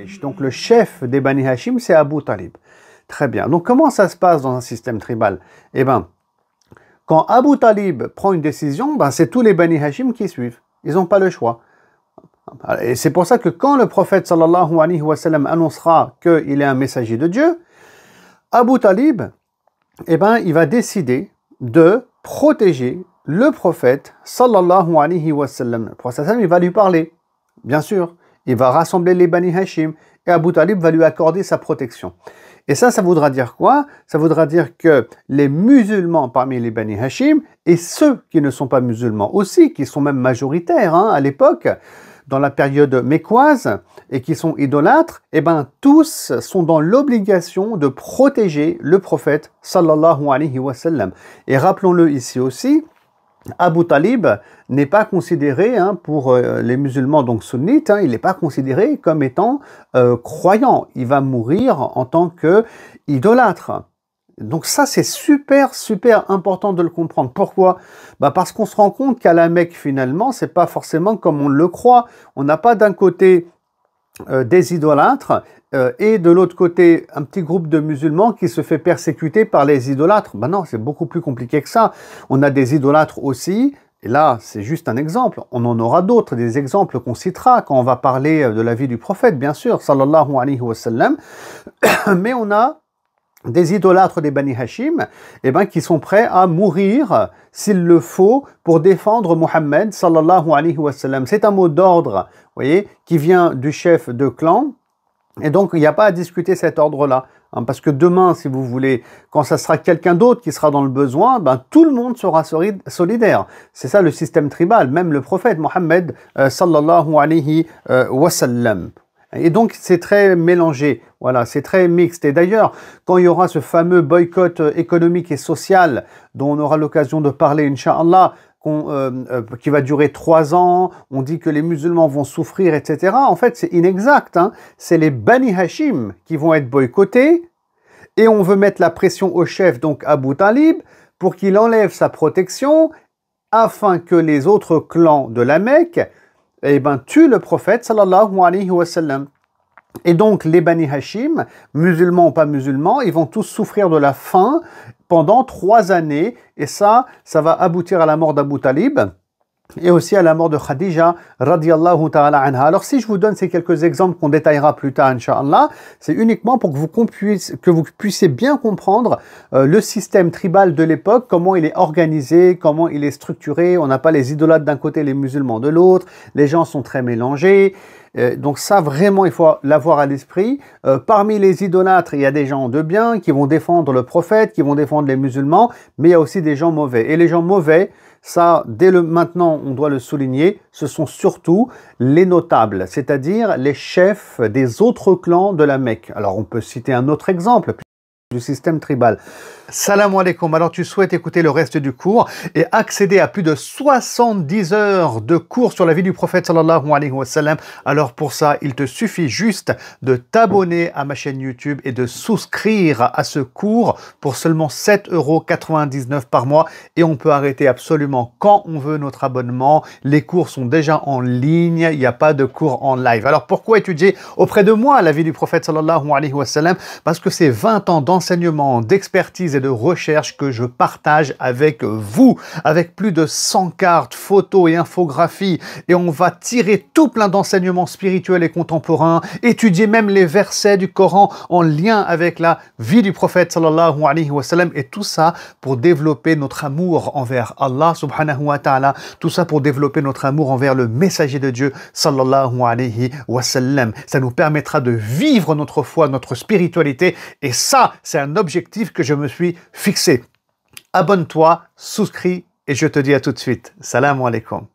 Quraysh. Donc le chef des Bani Hashim, c'est Abu Talib. Très bien. Donc comment ça se passe dans un système tribal? Eh bien, quand Abu Talib prend une décision, ben, c'est tous les Bani Hashim qui suivent. Ils n'ont pas le choix. Et c'est pour ça que quand le prophète sallallahu alayhi wa sallam annoncera qu'il est un messager de Dieu, Abu Talib, eh ben, il va décider de protéger le prophète sallallahu alayhi wa sallam. Le prophète il va lui parler, bien sûr. Il va rassembler les Bani Hashim et Abu Talib va lui accorder sa protection. Et ça voudra dire quoi? Ça voudra dire que les musulmans parmi les Bani Hashim et ceux qui ne sont pas musulmans aussi, qui sont même majoritaires à l'époque, dans la période mécoise et qui sont idolâtres, eh ben tous sont dans l'obligation de protéger le prophète sallallahu alayhi wa sallam. Et rappelons-le ici aussi, Abu Talib n'est pas considéré pour les musulmans donc sunnites, il n'est pas considéré comme étant croyant. Il va mourir en tant que idolâtre. Donc ça, c'est super important de le comprendre. Pourquoi? Parce qu'on se rend compte qu'à la Mecque, finalement, c'est pas forcément comme on le croit. On n'a pas d'un côté des idolâtres et de l'autre côté, un petit groupe de musulmans qui se fait persécuter par les idolâtres. Non, c'est beaucoup plus compliqué que ça. On a des idolâtres aussi. Et là, c'est juste un exemple. On en aura d'autres, des exemples qu'on citera quand on va parler de la vie du prophète, bien sûr, sallallahu alayhi wa sallam. Mais on a des idolâtres des Bani Hashim, qui sont prêts à mourir, s'il le faut, pour défendre Mohammed, sallallahu alayhi wa sallam. C'est un mot d'ordre, vous voyez, qui vient du chef de clan, et donc il n'y a pas à discuter cet ordre-là. Parce que demain, si vous voulez, quand ça sera quelqu'un d'autre qui sera dans le besoin, tout le monde sera solidaire. C'est ça le système tribal, même le prophète Mohammed, sallallahu alayhi wa sallam. Et donc, c'est très mélangé, voilà, c'est très mixte. Et d'ailleurs, quand il y aura ce fameux boycott économique et social, dont on aura l'occasion de parler, Inch'Allah, qui va durer 3 ans, on dit que les musulmans vont souffrir, etc. En fait, c'est inexact. C'est les Bani Hashim qui vont être boycottés, et on veut mettre la pression au chef, donc Abu Talib, pour qu'il enlève sa protection, afin que les autres clans de la Mecque tue le prophète sallallahu alayhi wa sallam. Et donc les Bani Hashim, musulmans ou pas musulmans, ils vont tous souffrir de la faim pendant 3 années, et ça va aboutir à la mort d'Abu Talib et aussi à la mort de Khadija radiyallahu ta'ala anha. Alors si je vous donne ces quelques exemples qu'on détaillera plus tard, Inch'Allah, c'est uniquement pour que vous puissiez bien comprendre le système tribal de l'époque, comment il est organisé, comment il est structuré. On n'a pas les idolâtres d'un côté, les musulmans de l'autre, les gens sont très mélangés. Donc ça, vraiment, il faut l'avoir à l'esprit. Parmi les idolâtres, il y a des gens de bien qui vont défendre le prophète, qui vont défendre les musulmans, mais il y a aussi des gens mauvais. Et les gens mauvais, ça, maintenant, on doit le souligner, ce sont surtout les notables, c'est-à-dire les chefs des autres clans de la Mecque. Alors, on peut citer un autre exemple du système tribal. Salam alaikum. Alors tu souhaites écouter le reste du cours et accéder à plus de 70 heures de cours sur la vie du prophète sallallahu alayhi wa sallam. Alors pour ça, il te suffit juste de t'abonner à ma chaîne YouTube et de souscrire à ce cours pour seulement 7,99 € par mois, et on peut arrêter absolument quand on veut notre abonnement. Les cours sont déjà en ligne, il n'y a pas de cours en live. Alors pourquoi étudier auprès de moi la vie du prophète sallallahu alayhi wa sallam? Parce que c'est 20 ans d'enseignement, d'expertise et de recherche que je partage avec vous, avec plus de 100 cartes, photos et infographies, et on va tirer tout plein d'enseignements spirituels et contemporains, étudier même les versets du Coran en lien avec la vie du prophète sallallahu alayhi wa sallam, et tout ça pour développer notre amour envers Allah subhanahu wa ta'ala, tout ça pour développer notre amour envers le messager de Dieu sallallahu alayhi wa sallam. Ça nous permettra de vivre notre foi, notre spiritualité, et ça, c'est un objectif que je me suis fixé. Abonne-toi, souscris, et je te dis à tout de suite. Salam alaikum.